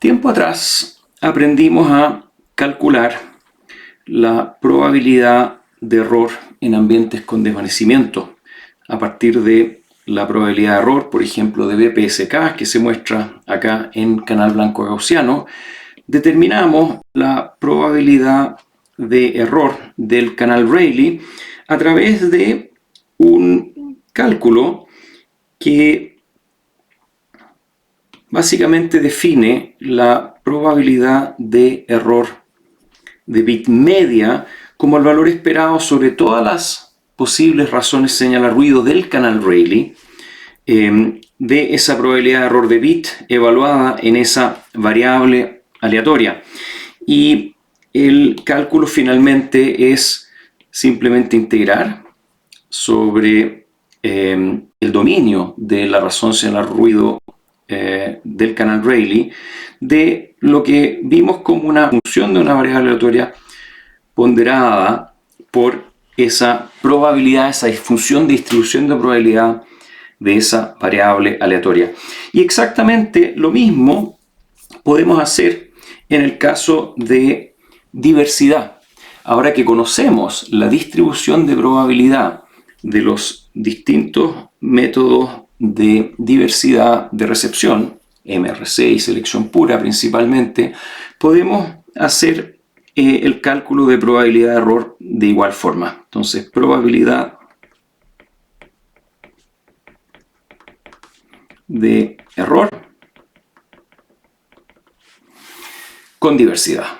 Tiempo atrás aprendimos a calcular la probabilidad de error en ambientes con desvanecimiento a partir de la probabilidad de error, por ejemplo, de BPSK, que se muestra acá en canal blanco gaussiano. Determinamos la probabilidad de error del canal Rayleigh a través de un cálculo que básicamente define la probabilidad de error de bit media como el valor esperado sobre todas las posibles razones señalar ruido del canal Rayleigh, de esa probabilidad de error de bit evaluada en esa variable aleatoria. Y el cálculo finalmente es simplemente integrar sobre el dominio de la razón señalar ruido del canal Rayleigh de lo que vimos como una función de una variable aleatoria ponderada por esa probabilidad, esa función de distribución de probabilidad de esa variable aleatoria. Y exactamente lo mismo podemos hacer en el caso de diversidad. Ahora que conocemos la distribución de probabilidad de los distintos métodos de diversidad de recepción, MRC y selección pura principalmente, podemos hacer el cálculo de probabilidad de error de igual forma. Entonces, probabilidad de error con diversidad.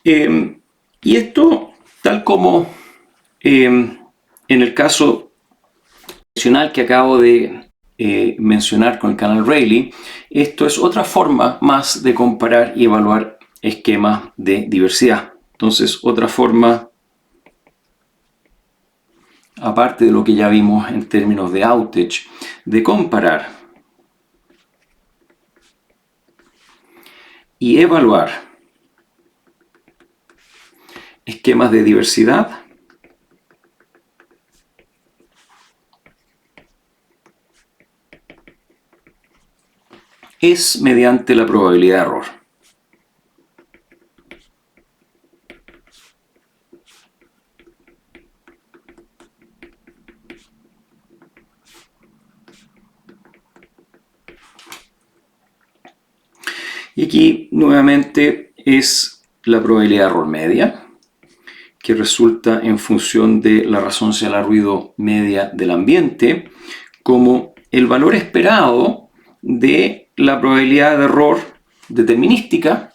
Y esto, tal como en el caso adicional que acabo de mencionar con el canal Rayleigh, esto es otra forma más de comparar y evaluar esquemas de diversidad. Entonces, otra forma, aparte de lo que ya vimos en términos de outage, de comparar y evaluar esquemas de diversidad es mediante la probabilidad de error. Y aquí nuevamente es la probabilidad de error media, que resulta en función de la razón señalar ruido media del ambiente, como el valor esperado de la probabilidad de error determinística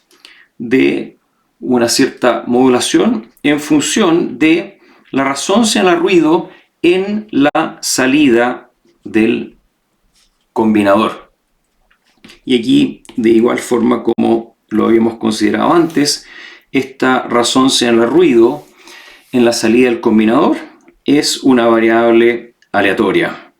de una cierta modulación en función de la razón señalar ruido en la salida del combinador. Y aquí, de igual forma como lo habíamos considerado antes, esta razón señalar ruido en la salida del combinador es una variable aleatoria.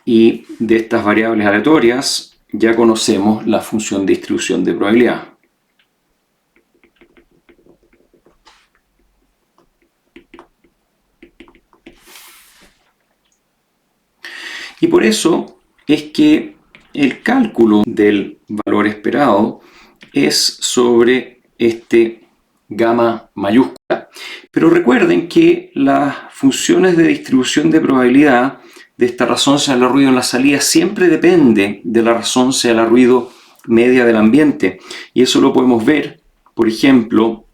Y de estas variables aleatorias ya conocemos la función de distribución de probabilidad. Y por eso es que el cálculo del valor esperado es sobre este gamma mayúscula. Pero recuerden que las funciones de distribución de probabilidad de esta razón señalar ruido en la salida siempre depende de la razón señalar ruido media del ambiente. Y eso lo podemos ver, por ejemplo,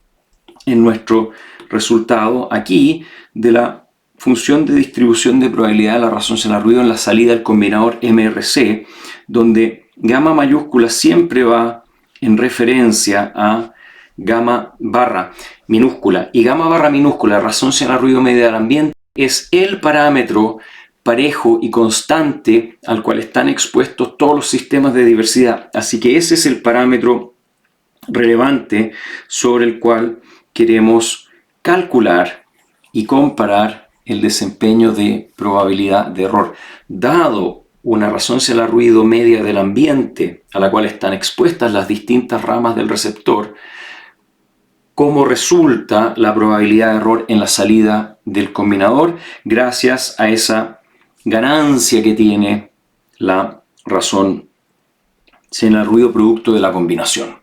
en nuestro resultado aquí de la función de distribución de probabilidad de la razón señalar ruido en la salida del combinador MRC, donde gamma mayúscula siempre va en referencia a gamma barra minúscula. Y gamma barra minúscula, razón señalar ruido media del ambiente, es el parámetro parejo y constante al cual están expuestos todos los sistemas de diversidad. Así que ese es el parámetro relevante sobre el cual queremos calcular y comparar el desempeño de probabilidad de error. Dado una razón señal al ruido media del ambiente a la cual están expuestas las distintas ramas del receptor, cómo resulta la probabilidad de error en la salida del combinador gracias a esa ganancia que tiene la razón señal al ruido producto de la combinación.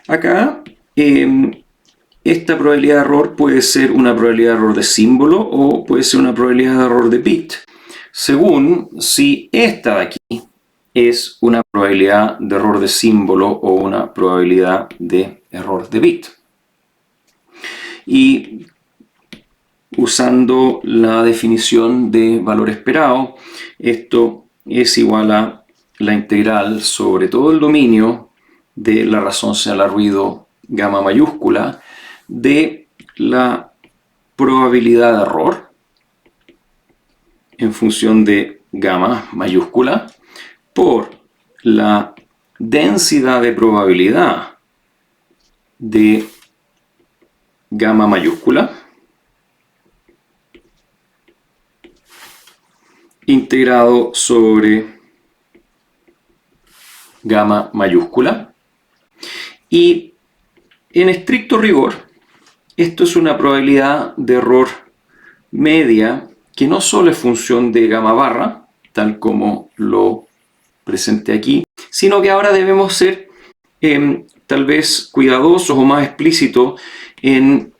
Acá esta probabilidad de error puede ser una probabilidad de error de símbolo o puede ser una probabilidad de error de bit, según si esta de aquí es una probabilidad de error de símbolo o una probabilidad de error de bit. Y usando la definición de valor esperado, esto es igual a la integral sobre todo el dominio de la razón señal al ruido gamma mayúscula de la probabilidad de error en función de gamma mayúscula por la densidad de probabilidad de gamma mayúscula integrado sobre gamma mayúscula. Y en estricto rigor, esto es una probabilidad de error media que no solo es función de gamma barra, tal como lo presenté aquí, sino que ahora debemos ser tal vez cuidadosos o más explícitos en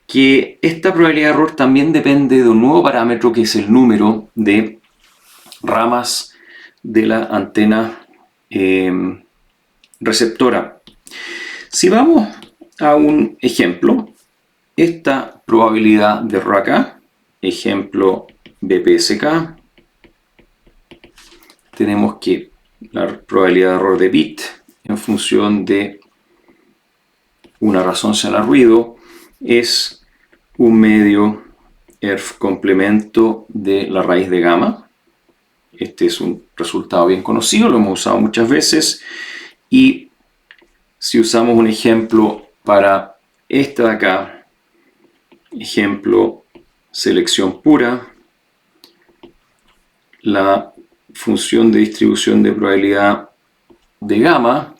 que esta probabilidad de error también depende de un nuevo parámetro que es el número de ramas de la antena receptora. Si vamos a un ejemplo, esta probabilidad de error acá, ejemplo BPSK, tenemos que la probabilidad de error de bit en función de una razón señal al ruido es un medio ERF complemento de la raíz de gamma. Este es un resultado bien conocido, lo hemos usado muchas veces. Y si usamos un ejemplo para esta de acá, ejemplo selección pura, la función de distribución de probabilidad de gamma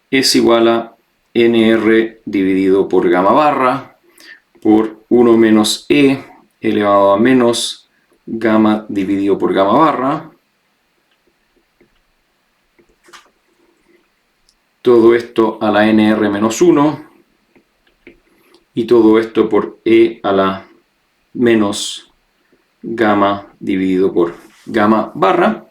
es igual a NR dividido por gamma barra por 1 menos E elevado a menos gamma dividido por gamma barra. Todo esto a la NR menos 1 y todo esto por E a la menos gamma dividido por gamma barra.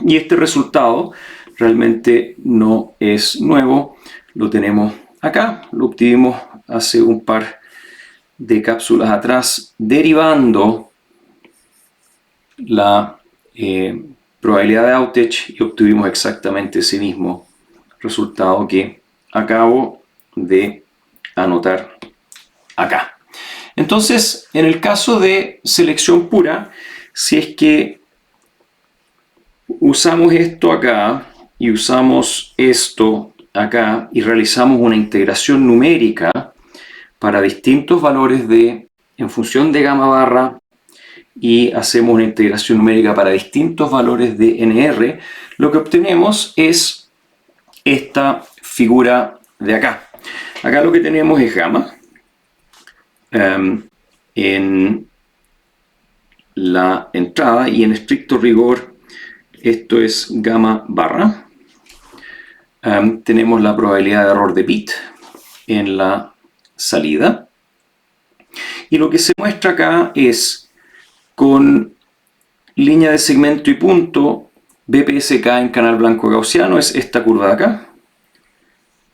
Y este resultado realmente no es nuevo, lo tenemos acá, lo obtuvimos hace un par de cápsulas atrás derivando la probabilidad de outage y obtuvimos exactamente ese mismo resultado que acabo de anotar acá. Entonces, en el caso de selección pura, si es que usamos esto acá y usamos esto acá y realizamos una integración numérica para distintos valores en función de gamma barra y hacemos una integración numérica para distintos valores de NR, lo que obtenemos es esta figura de acá. Acá lo que tenemos es gamma en la entrada y en estricto rigor esto es gamma barra. Tenemos la probabilidad de error de bit en la salida. Y lo que se muestra acá es con línea de segmento y punto BPSK en canal blanco gaussiano, es esta curva de acá,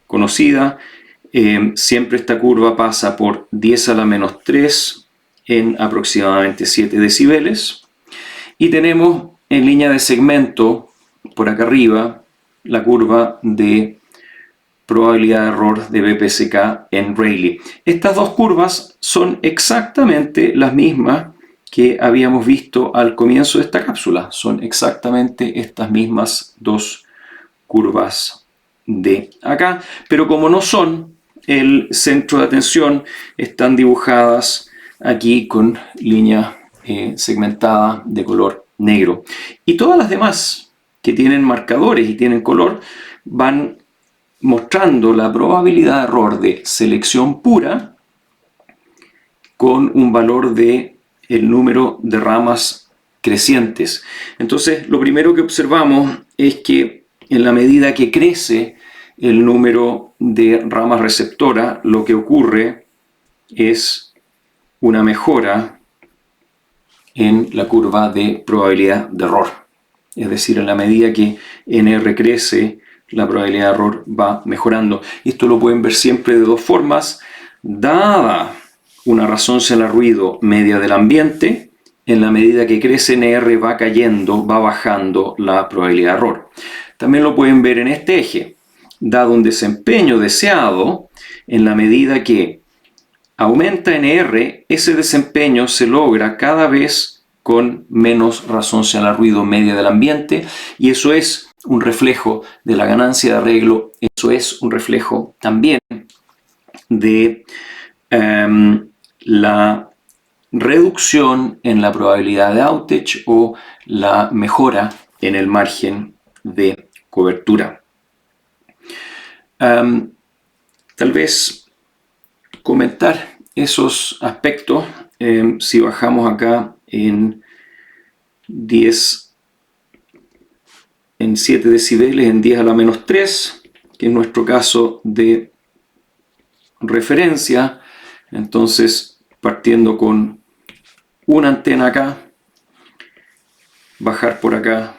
conocida. Siempre esta curva pasa por 10 a la menos 3 en aproximadamente 7 decibeles. Y tenemos en línea de segmento, por acá arriba, la curva de probabilidad de error de BPSK en Rayleigh. Estas dos curvas son exactamente las mismas que habíamos visto al comienzo de esta cápsula. Son exactamente estas mismas dos curvas de acá, pero como no son el centro de atención, están dibujadas aquí con línea segmentada de color negro. Y todas las demás que tienen marcadores y tienen color van mostrando la probabilidad de error de selección pura con un valor de el número de ramas crecientes. Entonces, lo primero que observamos es que en la medida que crece el número de ramas receptoras, lo que ocurre es una mejora en la curva de probabilidad de error. Es decir, en la medida que NR crece, la probabilidad de error va mejorando. Esto lo pueden ver siempre de dos formas. Dada una razón señalar ruido media del ambiente, en la medida que crece NR va cayendo, va bajando la probabilidad de error. También lo pueden ver en este eje. Dado un desempeño deseado, en la medida que aumenta NR, ese desempeño se logra cada vez con menos razón señalar ruido media del ambiente, y eso es un reflejo de la ganancia de arreglo, eso es un reflejo también de la reducción en la probabilidad de outage o la mejora en el margen de cobertura. Tal vez comentar esos aspectos. Si bajamos acá en 7 decibeles, en 10 a la menos 3, que es nuestro caso de referencia, entonces partiendo con una antena acá, bajar por acá,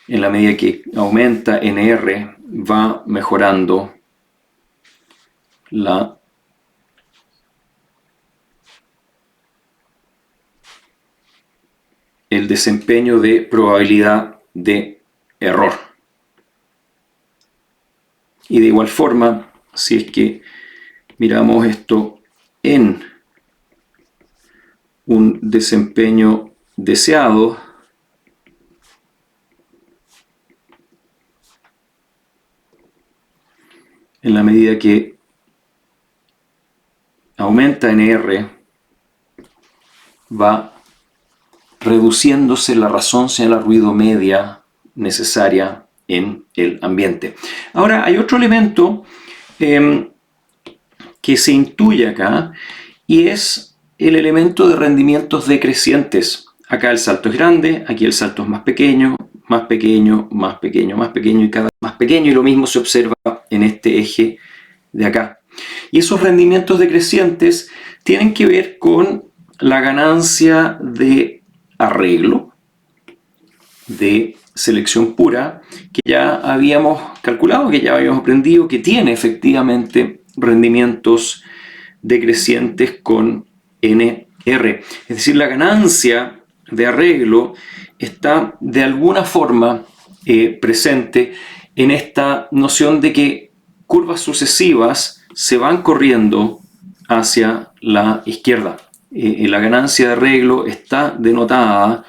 en la medida que aumenta NR, va mejorando el desempeño de probabilidad de error. Y de igual forma, si es que miramos esto en un desempeño deseado, en la medida que aumenta NR, va reduciéndose la razón señalar ruido media necesaria en el ambiente. Ahora, hay otro elemento que se intuye acá, y es el elemento de rendimientos decrecientes. Acá el salto es grande, aquí el salto es más pequeño, más pequeño, más pequeño, más pequeño y cada vez más pequeño, y lo mismo se observa en este eje de acá. Y esos rendimientos decrecientes tienen que ver con la ganancia de arreglo, de selección pura, que ya habíamos calculado, que ya habíamos aprendido, que tiene efectivamente rendimientos decrecientes con NR. Es decir, la ganancia de arreglo está de alguna forma presente en esta noción de que curvas sucesivas se van corriendo hacia la izquierda. La ganancia de arreglo está denotada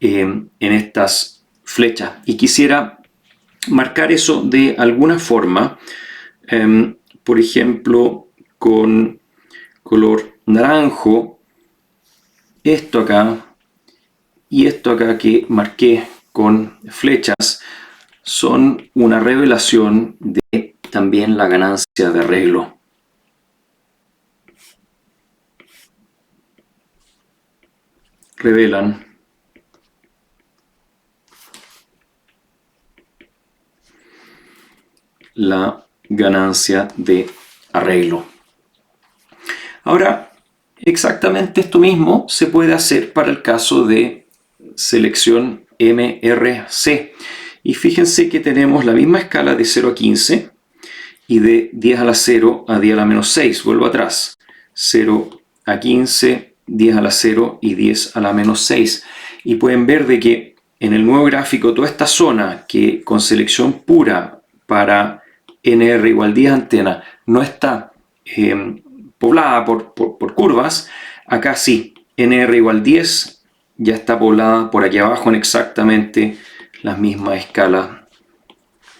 en estas flechas, y quisiera marcar eso de alguna forma, por ejemplo con color naranjo, esto acá y esto acá que marqué con flechas son una revelación de también la ganancia de arreglo. Revelan la ganancia de arreglo. Ahora, exactamente esto mismo se puede hacer para el caso de selección MRC. Y fíjense que tenemos la misma escala de 0 a 15 y de 10 a la 0 a 10 a la menos 6. Vuelvo atrás. 0 a 15, 10 a la 0 y 10 a la menos 6. Y pueden ver de que en el nuevo gráfico toda esta zona que con selección pura para NR igual 10 antenas no está poblada por curvas, acá sí, NR igual 10 ya está poblada por aquí abajo en exactamente las mismas escalas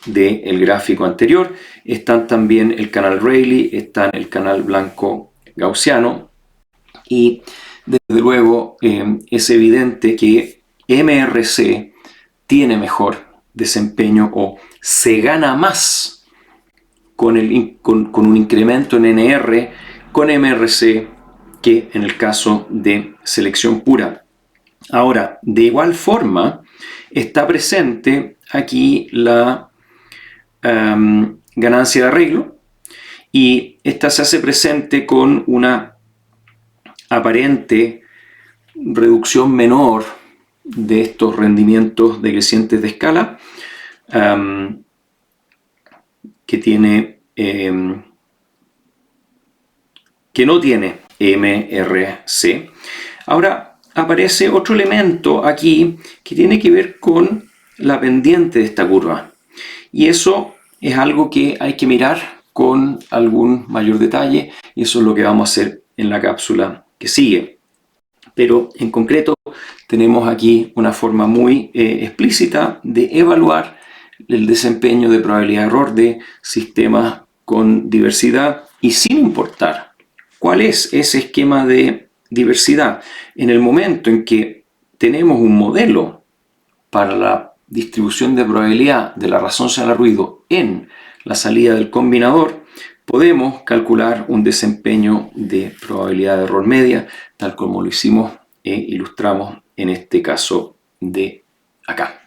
del gráfico anterior. Están también el canal Rayleigh, está el canal blanco gaussiano, Y desde luego es evidente que MRC tiene mejor desempeño o se gana más con un incremento en NR con MRC que en el caso de selección pura. Ahora, de igual forma, está presente aquí la ganancia de arreglo, y esta se hace presente con una aparente reducción menor de estos rendimientos decrecientes de escala que no tiene MRC. Ahora aparece otro elemento aquí que tiene que ver con la pendiente de esta curva, y eso es algo que hay que mirar con algún mayor detalle, y eso es lo que vamos a hacer en la cápsula que sigue. Pero en concreto tenemos aquí una forma muy explícita de evaluar el desempeño de probabilidad de error de sistemas con diversidad, y sin importar cuál es ese esquema de diversidad. En el momento en que tenemos un modelo para la distribución de probabilidad de la razón señal al ruido en la salida del combinador, podemos calcular un desempeño de probabilidad de error media, tal como lo hicimos e ilustramos en este caso de acá.